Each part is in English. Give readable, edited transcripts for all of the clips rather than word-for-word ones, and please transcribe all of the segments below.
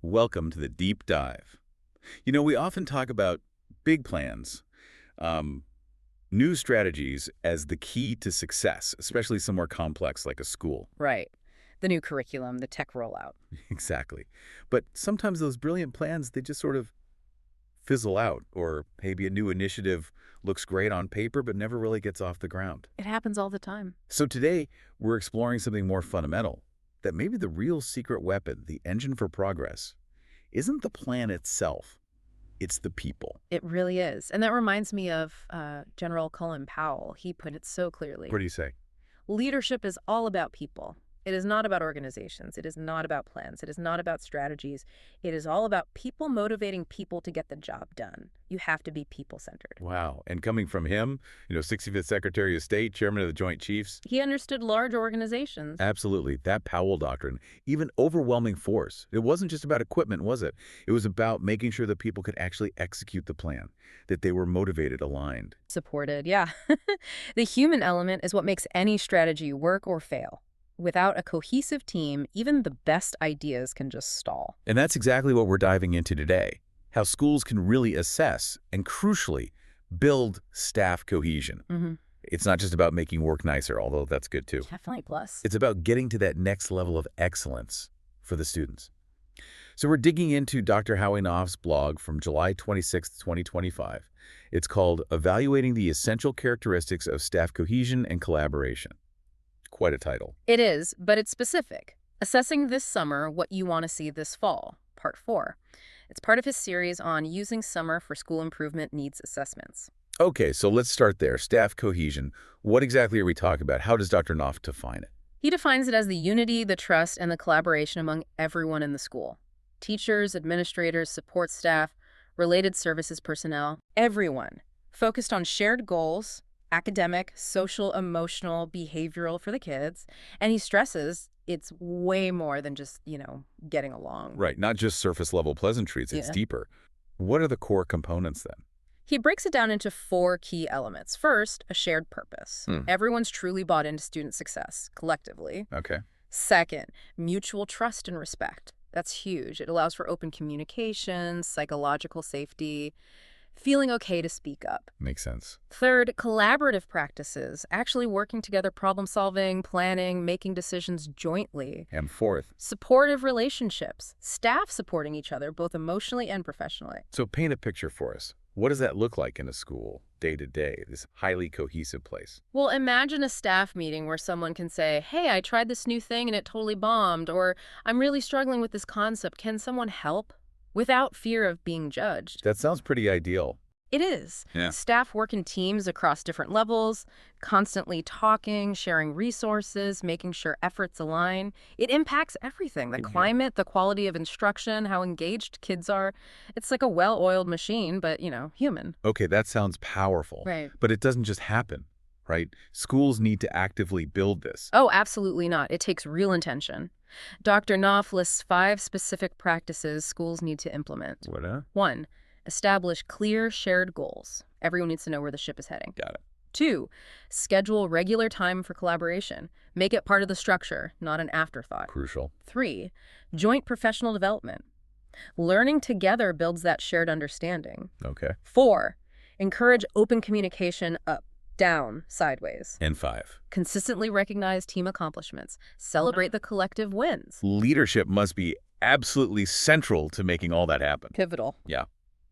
Welcome to the deep dive. We often talk about big plans, um, new strategies as the key to success, especially somewhere complex like a school. Right. The new curriculum, the tech rollout. Exactly. But sometimes those brilliant plans, they just sort of fizzle out, or maybe a new initiative looks great on paper but never really gets off the ground. It happens all the time. So today, we're exploring something more fundamental, that maybe the real secret weapon, the engine for progress, isn't the plan itself, it's the people. It really is. And that reminds me of General Colin Powell. He put it so clearly. What do you say? Leadership is all about people. It is not about organizations. It is not about plans. It is not about strategies. It is all about people motivating people to get the job done. You have to be people-centered. Wow. And coming from him, 65th Secretary of State, Chairman of the Joint Chiefs. He understood large organizations. Absolutely. That Powell doctrine, even overwhelming force. It wasn't just about equipment, was it? It was about making sure that people could actually execute the plan, that they were motivated, aligned. Supported, yeah. The human element is what makes any strategy work or fail. Without a cohesive team, even the best ideas can just stall. And that's exactly what we're diving into today, how schools can really assess and, crucially, build staff cohesion. It's not just about making work nicer, although that's good too. Definitely plus. It's about getting to that next level of excellence for the students. So we're digging into Dr. Howie Knoff's blog from July 26, 2025. It's called Evaluating the Essential Characteristics of Staff Cohesion and Collaboration. Quite a title. It is, but it's specific. Assessing this summer what you want to see this fall, Part 4. It's part of his series on using summer for school improvement needs assessments. Okay, so let's start there. Staff cohesion. What exactly are we talking about? How does Dr. Knopf define it? He defines it as the unity, the trust, and the collaboration among everyone in the school. Teachers, administrators, support staff, related services personnel, everyone. Focused on shared goals, academic, social, emotional, behavioral for the kids. And he stresses it's way more than just, getting along. Right, not just surface-level pleasantries. It's deeper. What are the core components then? He breaks it down into 4 key elements. First, a shared purpose. Everyone's truly bought into student success, collectively. Okay. Second, mutual trust and respect. That's huge. It allows for open communication, psychological safety, feeling okay to speak up. Makes sense. Third, collaborative practices, actually working together, problem solving, planning, making decisions jointly. And fourth, supportive relationships, staff supporting each other, both emotionally and professionally. So paint a picture for us. What does that look like in a school, day to day, this highly cohesive place? Well, imagine a staff meeting where someone can say, hey, I tried this new thing and it totally bombed, or I'm really struggling with this concept. Can someone help? Without fear of being judged. That sounds pretty ideal. It is. Yeah. Staff work in teams across different levels, constantly talking, sharing resources, making sure efforts align. It impacts everything, the climate, the quality of instruction, how engaged kids are. It's like a well-oiled machine, but, human. Okay, that sounds powerful. Right. But it doesn't just happen, right? Schools need to actively build this. Oh, absolutely not. It takes real intention. Dr. Knopf lists 5 specific practices schools need to implement. What? 1. Establish clear, shared goals. Everyone needs to know where the ship is heading. Got it. 2. Schedule regular time for collaboration. Make it part of the structure, not an afterthought. Crucial. 3. Joint professional development. Learning together builds that shared understanding. Okay. 4. Encourage open communication up, down, sideways. And 5. Consistently recognize team accomplishments. Celebrate the collective wins. Leadership must be absolutely central to making all that happen. Pivotal. Yeah.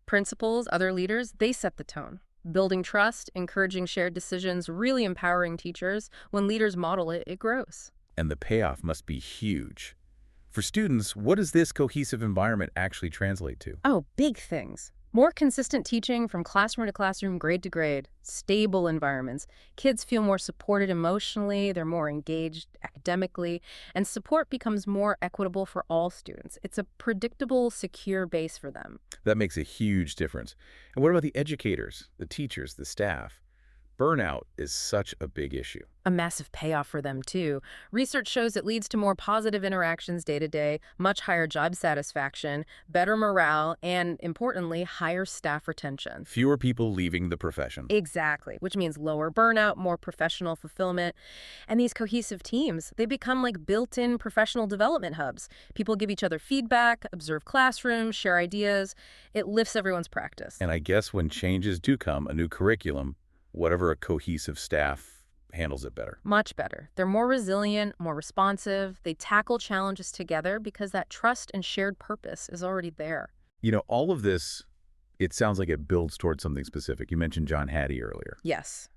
Principals, other leaders, they set the tone. Building trust, encouraging shared decisions, really empowering teachers. When leaders model it, it grows. And the payoff must be huge. For students, what does this cohesive environment actually translate to? Oh, big things. More consistent teaching from classroom to classroom, grade to grade, stable environments. Kids feel more supported emotionally, they're more engaged academically, and support becomes more equitable for all students. It's a predictable, secure base for them. That makes a huge difference. And what about the educators, the teachers, the staff? Burnout is such a big issue. A massive payoff for them, too. Research shows it leads to more positive interactions day to day, much higher job satisfaction, better morale, and, importantly, higher staff retention. Fewer people leaving the profession. Exactly, which means lower burnout, more professional fulfillment. And these cohesive teams, they become like built-in professional development hubs. People give each other feedback, observe classrooms, share ideas. It lifts everyone's practice. And I guess when changes do come, a new curriculum, whatever a cohesive staff handles it better. Much better. They're more resilient, more responsive. They tackle challenges together because that trust and shared purpose is already there. You know, all of this, it sounds like it builds towards something specific. You mentioned John Hattie earlier. Yes.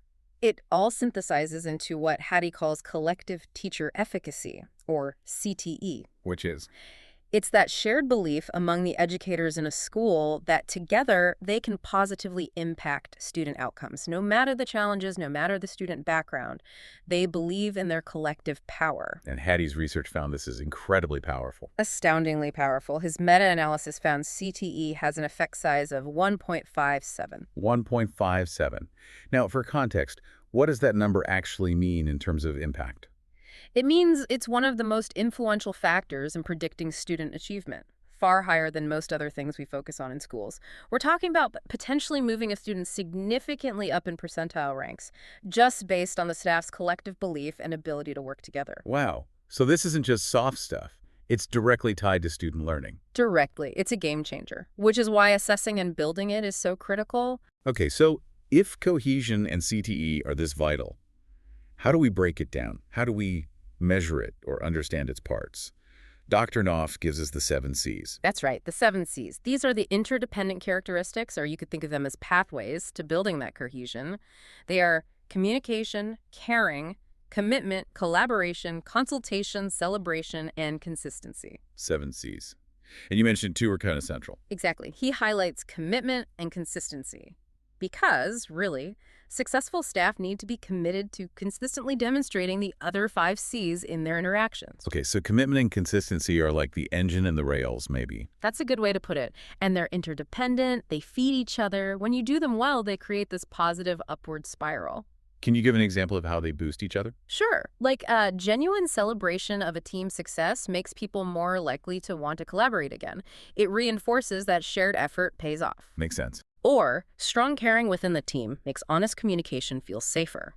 It all synthesizes into what Hattie calls Collective Teacher Efficacy, or CTE. Which is? It's that shared belief among the educators in a school that together they can positively impact student outcomes. No matter the challenges, no matter the student background, they believe in their collective power. And Hattie's research found this is incredibly powerful. Astoundingly powerful. His meta-analysis found CTE has an effect size of 1.57. 1.57. Now, for context, what does that number actually mean in terms of impact? It means it's one of the most influential factors in predicting student achievement, far higher than most other things we focus on in schools. We're talking about potentially moving a student significantly up in percentile ranks, just based on the staff's collective belief and ability to work together. Wow. So this isn't just soft stuff. It's directly tied to student learning. Directly. It's a game changer, which is why assessing and building it is so critical. Okay, so if cohesion and CTE are this vital, how do we break it down? How do we measure it or understand its parts? Dr. Knopf gives us the 7 C's. That's right, the 7 C's. These are the interdependent characteristics, or you could think of them as pathways to building that cohesion. They are communication, caring, commitment, collaboration, consultation, celebration, and consistency. 7 C's. And you mentioned 2 are kind of central. Exactly. He highlights commitment and consistency because, really, successful staff need to be committed to consistently demonstrating the other 5 C's in their interactions. Okay, so commitment and consistency are like the engine and the rails, maybe. That's a good way to put it. And they're interdependent, they feed each other. When you do them well, they create this positive upward spiral. Can you give an example of how they boost each other? Sure. Like a genuine celebration of a team's success makes people more likely to want to collaborate again. It reinforces that shared effort pays off. Makes sense. Or strong caring within the team makes honest communication feel safer.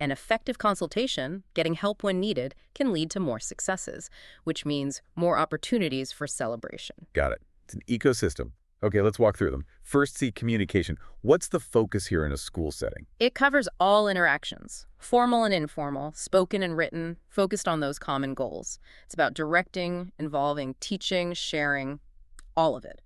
And effective consultation, getting help when needed, can lead to more successes, which means more opportunities for celebration. Got it. It's an ecosystem. Okay, let's walk through them. First, see communication. What's the focus here in a school setting? It covers all interactions, formal and informal, spoken and written, focused on those common goals. It's about directing, involving, teaching, sharing, all of it.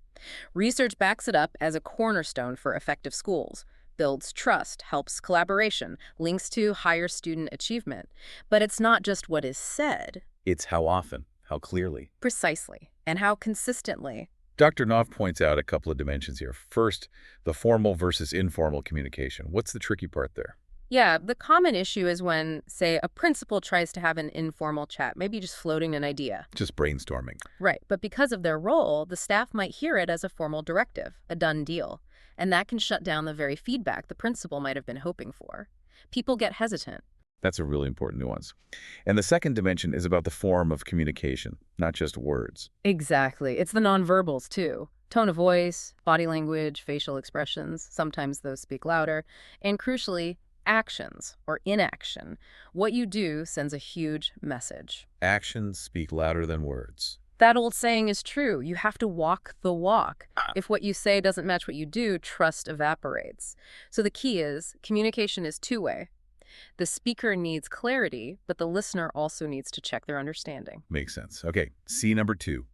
Research backs it up as a cornerstone for effective schools, builds trust, helps collaboration, links to higher student achievement. But it's not just what is said. It's how often, how clearly. Precisely, and how consistently. Dr. Knopf points out a couple of dimensions here. First, the formal versus informal communication. What's the tricky part there? Yeah, the common issue is when, say, a principal tries to have an informal chat, maybe just floating an idea. Just brainstorming. Right, but because of their role, the staff might hear it as a formal directive, a done deal. And that can shut down the very feedback the principal might have been hoping for. People get hesitant. That's a really important nuance. And the second dimension is about the form of communication, not just words. Exactly. It's the nonverbals, too. Tone of voice, body language, facial expressions. Sometimes those speak louder. And crucially, actions or inaction. What you do sends a huge message. Actions speak louder than words. That old saying is true. You have to walk the walk. If what you say doesn't match what you do, trust evaporates. So the key is communication is two-way. The speaker needs clarity, but the listener also needs to check their understanding. Makes sense. Okay, C number 2.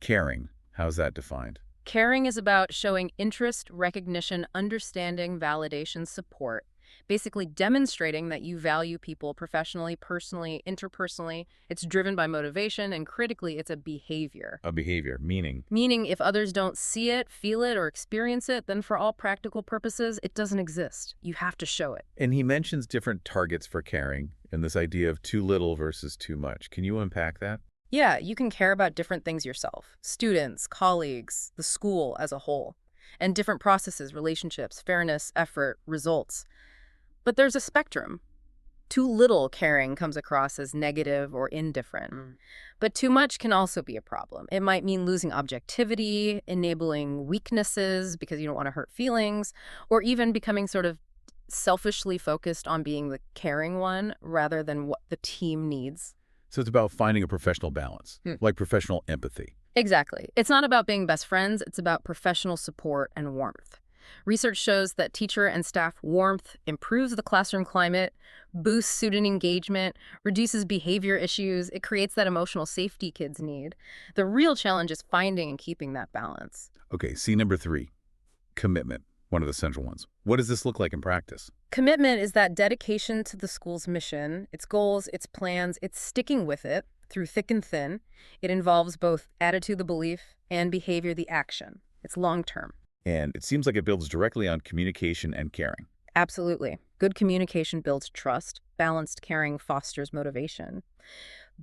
Caring. How's that defined? Caring is about showing interest, recognition, understanding, validation, support. Basically demonstrating that you value people professionally, personally, interpersonally. It's driven by motivation, and critically, it's a behavior. A behavior, meaning? Meaning if others don't see it, feel it, or experience it, then for all practical purposes, it doesn't exist. You have to show it. And he mentions different targets for caring and this idea of too little versus too much. Can you unpack that? Yeah, you can care about different things yourself. Students, colleagues, the school as a whole. And different processes, relationships, fairness, effort, results. But there's a spectrum. Too little caring comes across as negative or indifferent. But too much can also be a problem. It might mean losing objectivity, enabling weaknesses because you don't want to hurt feelings, or even becoming sort of selfishly focused on being the caring one rather than what the team needs. So it's about finding a professional balance, Hmm. like professional empathy. Exactly. It's not about being best friends, it's about professional support and warmth. Research shows that teacher and staff warmth improves the classroom climate, boosts student engagement, reduces behavior issues. It creates that emotional safety kids need. The real challenge is finding and keeping that balance. Okay, C number 3, commitment, one of the central ones. What does this look like in practice? Commitment is that dedication to the school's mission, its goals, its plans. It's sticking with it through thick and thin. It involves both attitude, the belief, and behavior, the action. It's long-term. And it seems like it builds directly on communication and caring. Absolutely. Good communication builds trust. Balanced caring fosters motivation.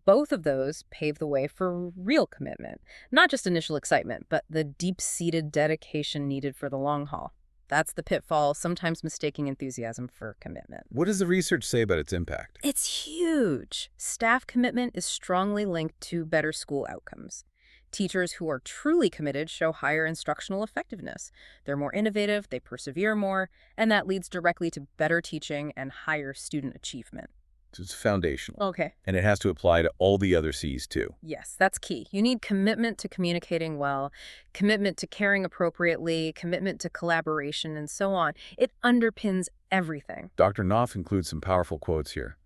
Both of those pave the way for real commitment. Not just initial excitement, but the deep-seated dedication needed for the long haul. That's the pitfall, sometimes mistaking enthusiasm for commitment. What does the research say about its impact? It's huge. Staff commitment is strongly linked to better school outcomes. Teachers who are truly committed show higher instructional effectiveness. They're more innovative, they persevere more, and that leads directly to better teaching and higher student achievement. So it's foundational. Okay. And it has to apply to all the other C's too. Yes, that's key. You need commitment to communicating well, commitment to caring appropriately, commitment to collaboration, and so on. It underpins everything. Dr. Knopf includes some powerful quotes here.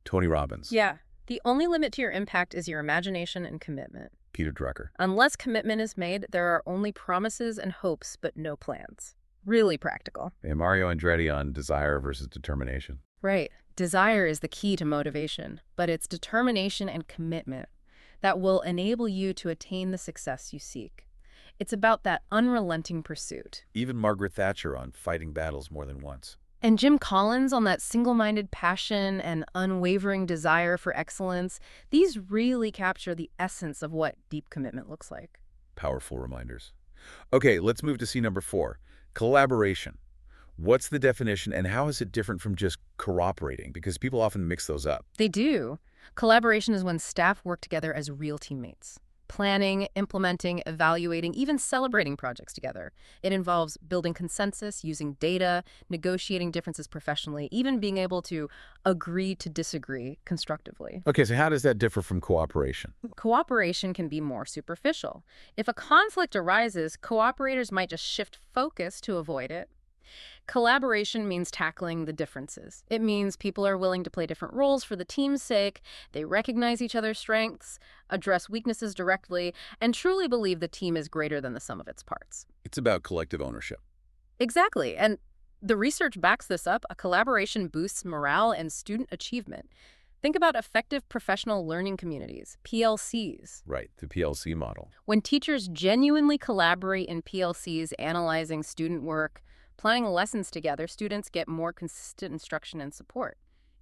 Tony Robbins. Yeah. The only limit to your impact is your imagination and commitment. Peter Drucker. Unless commitment is made, there are only promises and hopes, but no plans. Really practical. And Mario Andretti on desire versus determination. Right. Desire is the key to motivation, but it's determination and commitment that will enable you to attain the success you seek. It's about that unrelenting pursuit. Even Margaret Thatcher on fighting battles more than once. And Jim Collins on that single-minded passion and unwavering desire for excellence. These really capture the essence of what deep commitment looks like. Powerful reminders. Okay, let's move to C number 4, collaboration. What's the definition and how is it different from just cooperating? Because people often mix those up. They do. Collaboration is when staff work together as real teammates. Planning, implementing, evaluating, even celebrating projects together. It involves building consensus, using data, negotiating differences professionally, even being able to agree to disagree constructively. Okay, so how does that differ from cooperation? Cooperation can be more superficial. If a conflict arises, cooperators might just shift focus to avoid it. Collaboration means tackling the differences. It means people are willing to play different roles for the team's sake, they recognize each other's strengths, address weaknesses directly, and truly believe the team is greater than the sum of its parts. It's about collective ownership. Exactly, and the research backs this up. A collaboration boosts morale and student achievement. Think about effective professional learning communities, PLCs. Right, the PLC model. When teachers genuinely collaborate in PLCs, analyzing student work, planning lessons together, students get more consistent instruction and support.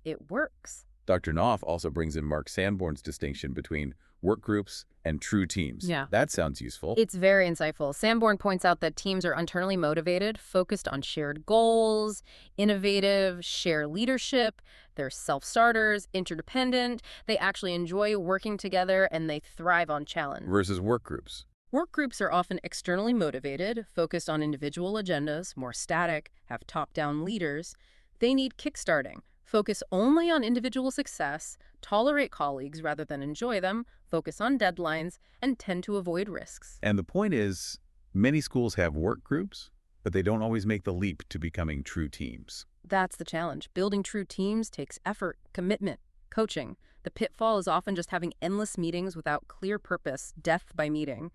It works. Dr. Knopf also brings in Mark Sanborn's distinction between work groups and true teams. Yeah. That sounds useful. It's very insightful. Sanborn points out that teams are internally motivated, focused on shared goals, innovative, share leadership. They're self-starters, interdependent. They actually enjoy working together and they thrive on challenge. Versus work groups. Work groups are often externally motivated, focused on individual agendas, more static, have top-down leaders. They need kickstarting, focus only on individual success, tolerate colleagues rather than enjoy them, focus on deadlines, and tend to avoid risks. And the point is, many schools have work groups, but they don't always make the leap to becoming true teams. That's the challenge. Building true teams takes effort, commitment, coaching. The pitfall is often just having endless meetings without clear purpose, death by meeting.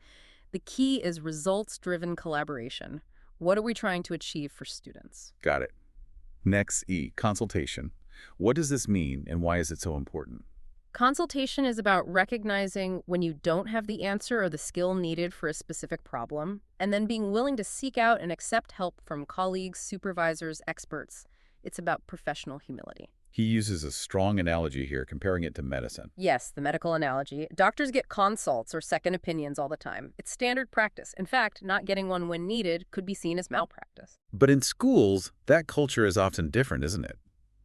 The key is results-driven collaboration. What are we trying to achieve for students? Got it. Next, E, consultation. What does this mean and why is it so important? Consultation is about recognizing when you don't have the answer or the skill needed for a specific problem, and then being willing to seek out and accept help from colleagues, supervisors, experts. It's about professional humility. He uses a strong analogy here, comparing it to medicine. Yes, the medical analogy. Doctors get consults or second opinions all the time. It's standard practice. In fact, not getting one when needed could be seen as malpractice. But in schools, that culture is often different, isn't it?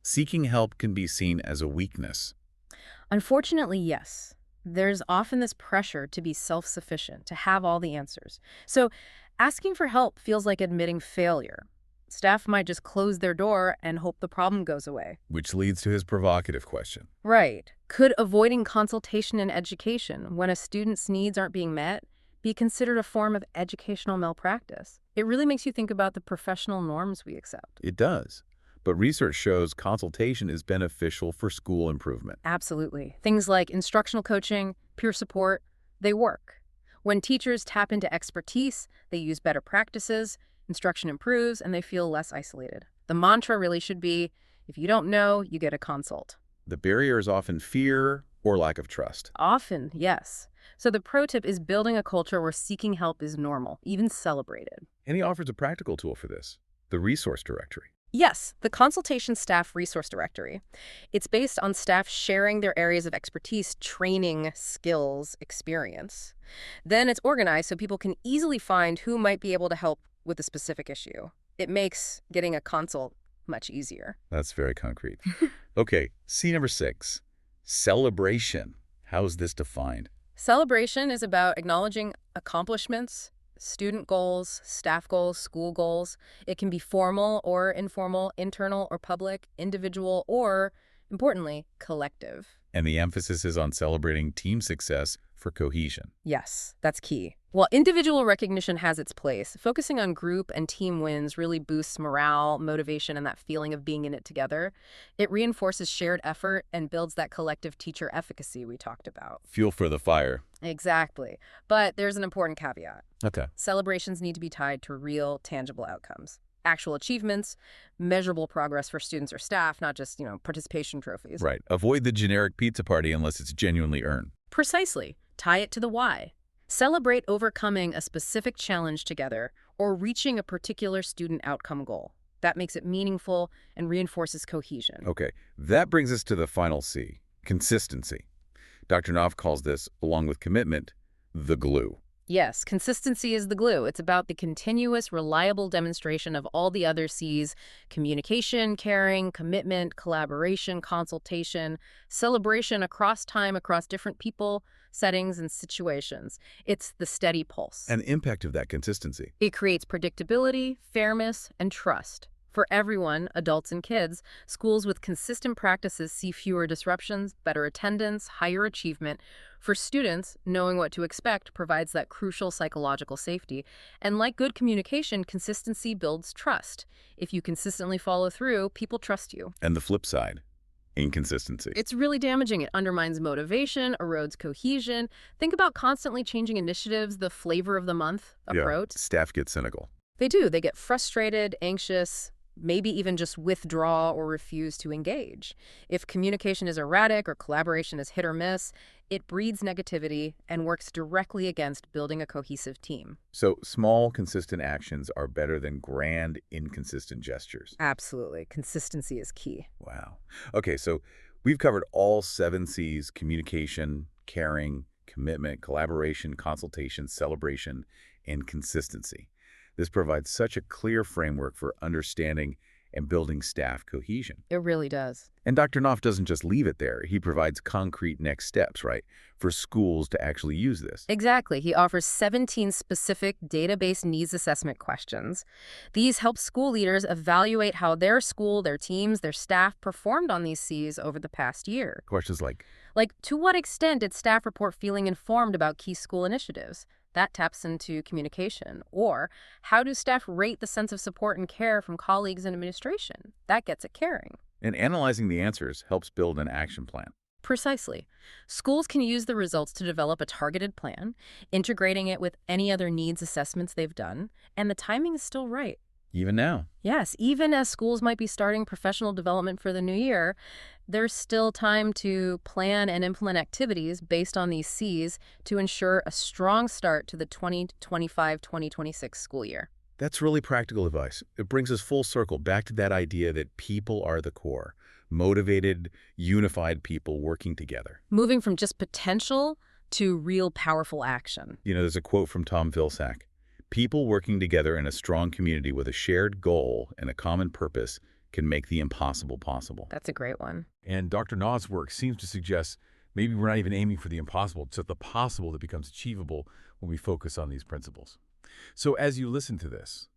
Seeking help can be seen as a weakness. Unfortunately, yes. There's often this pressure to be self-sufficient, to have all the answers. So asking for help feels like admitting failure. Staff might just close their door and hope the problem goes away. Which leads to his provocative question. Right. Could avoiding consultation in education when a student's needs aren't being met be considered a form of educational malpractice? It really makes you think about the professional norms we accept. It does. But research shows consultation is beneficial for school improvement. Absolutely. Things like instructional coaching, peer support, they work. When teachers tap into expertise, they use better practices, instruction improves, and they feel less isolated. The mantra really should be, if you don't know, you get a consult. The barrier is often fear or lack of trust. Often, yes. So the pro tip is building a culture where seeking help is normal, even celebrated. And he offers a practical tool for this, the resource directory. Yes, the Consultation Staff Resource Directory. It's based on staff sharing their areas of expertise, training, skills, experience. Then it's organized so people can easily find who might be able to help with a specific issue. It makes getting a consult much easier. That's very concrete. Okay, C number 6, celebration. How's this defined? Celebration is about acknowledging accomplishments, student goals, staff goals, school goals. It can be formal or informal, internal or public, individual or, importantly, collective. And the emphasis is on celebrating team success for cohesion. Yes, that's key. While individual recognition has its place, focusing on group and team wins really boosts morale, motivation, and that feeling of being in it together. It reinforces shared effort and builds that collective teacher efficacy we talked about. Fuel for the fire. Exactly. But there's an important caveat. Okay. Celebrations need to be tied to real, tangible outcomes. Actual achievements, measurable progress for students or staff, not just, participation trophies. Right. Avoid the generic pizza party unless it's genuinely earned. Precisely. Tie it to the why. Celebrate overcoming a specific challenge together or reaching a particular student outcome goal. That makes it meaningful and reinforces cohesion. Okay. That brings us to the final C, consistency. Dr. Knopf calls this, along with commitment, the glue. Yes, consistency is the glue. It's about the continuous, reliable demonstration of all the other C's: communication, caring, commitment, collaboration, consultation, celebration across time, across different people, settings, and situations. It's the steady pulse. And the impact of that consistency. It creates predictability, fairness, and trust. For everyone, adults and kids, schools with consistent practices see fewer disruptions, better attendance, higher achievement. For students, knowing what to expect provides that crucial psychological safety. And like good communication, consistency builds trust. If you consistently follow through, people trust you. And the flip side, inconsistency. It's really damaging. It undermines motivation, erodes cohesion. Think about constantly changing initiatives, the flavor of the month approach. Yeah, staff get cynical. They do. They get frustrated, anxious, maybe even just withdraw or refuse to engage. If communication is erratic or collaboration is hit or miss, it breeds negativity and works directly against building a cohesive team. So small, consistent actions are better than grand, inconsistent gestures. Absolutely. Consistency is key. Wow. Okay, so we've covered all 7 C's: communication, caring, commitment, collaboration, consultation, celebration, and consistency. This provides such a clear framework for understanding and building staff cohesion. It really does. And Dr. Knopf doesn't just leave it there. He provides concrete next steps, right, for schools to actually use this. Exactly. He offers 17 specific database needs assessment questions. These help school leaders evaluate how their school, their teams, their staff performed on these C's over the past year. Questions like, to what extent did staff report feeling informed about key school initiatives? That taps into communication. Or, how do staff rate the sense of support and care from colleagues and administration? That gets at caring. and analyzing the answers helps build an action plan. Precisely. Schools can use the results to develop a targeted plan, integrating it with any other needs assessments they've done, and the timing is still right. Even now. Yes, even as schools might be starting professional development for the new year, there's still time to plan and implement activities based on these C's to ensure a strong start to the 2025-2026 school year. That's really practical advice. It brings us full circle back to that idea that people are the core. motivated, unified people working together. Moving from just potential to real powerful action. There's a quote from Tom Vilsack. People working together in a strong community with a shared goal and a common purpose can make the impossible possible. That's a great one. And Dr. Knopf's work seems to suggest maybe we're not even aiming for the impossible. It's the possible that becomes achievable when we focus on these principles. So as you listen to this,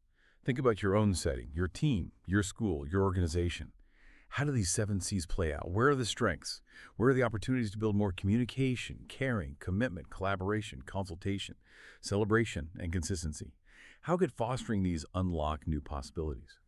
think about your own setting, your team, your school, your organization. How do these 7 C's play out? Where are the strengths? Where are the opportunities to build more communication, caring, commitment, collaboration, consultation, celebration, and consistency? How could fostering these unlock new possibilities?